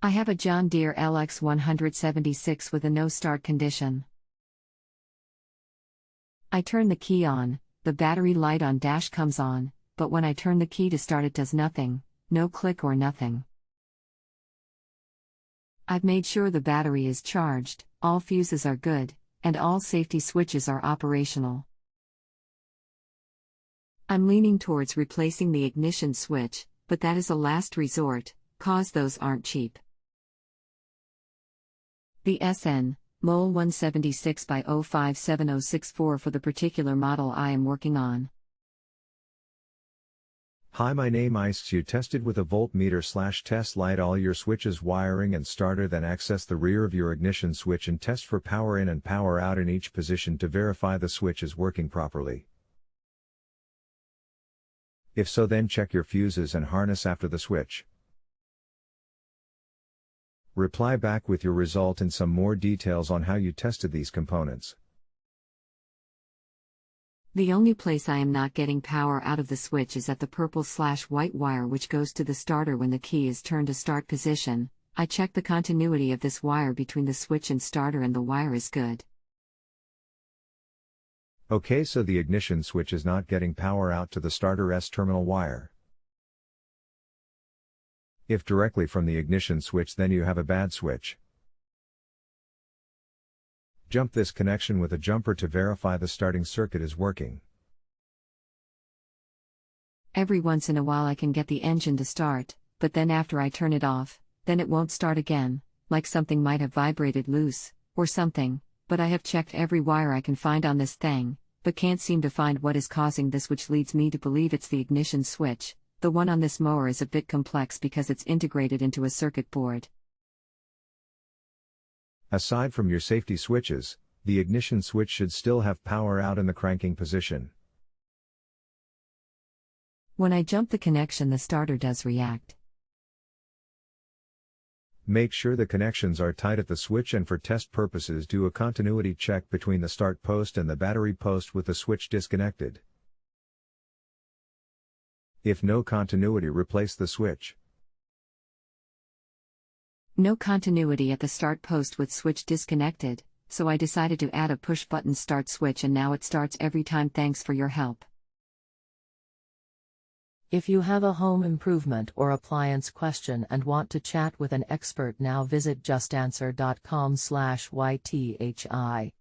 I have a John Deere LX176 with a no start condition. I turn the key on, the battery light on dash comes on, but when I turn the key to start it does nothing, no click or nothing. I've made sure the battery is charged, all fuses are good, and all safety switches are operational. I'm leaning towards replacing the ignition switch, but that is a last resort, cause those aren't cheap. The SN MOL 176 by 057064 for the particular model I am working on. Hi, my name is You tested with a voltmeter/test light all your switches wiring and starter, then access the rear of your ignition switch and test for power in and power out in each position to verify the switch is working properly. If so, then check your fuses and harness after the switch. Reply back with your result and some more details on how you tested these components. The only place I am not getting power out of the switch is at the purple/white wire which goes to the starter when the key is turned to start position. I check the continuity of this wire between the switch and starter and the wire is good. Okay, so the ignition switch is not getting power out to the starter's terminal wire. If directly from the ignition switch, then you have a bad switch. Jump this connection with a jumper to verify the starting circuit is working. Every once in a while I can get the engine to start, but then after I turn it off, then it won't start again, like something might have vibrated loose, or something, but I have checked every wire I can find on this thing, but can't seem to find what is causing this, which leads me to believe it's the ignition switch. The one on this mower is a bit complex because it's integrated into a circuit board. Aside from your safety switches, the ignition switch should still have power out in the cranking position. When I jump the connection, the starter does react. Make sure the connections are tight at the switch, and for test purposes do a continuity check between the start post and the battery post with the switch disconnected. If no continuity, replace the switch. No continuity at the start post with switch disconnected, so I decided to add a push-button start switch and now it starts every time. Thanks for your help. If you have a home improvement or appliance question and want to chat with an expert, now visit JustAnswer.com/YTHI.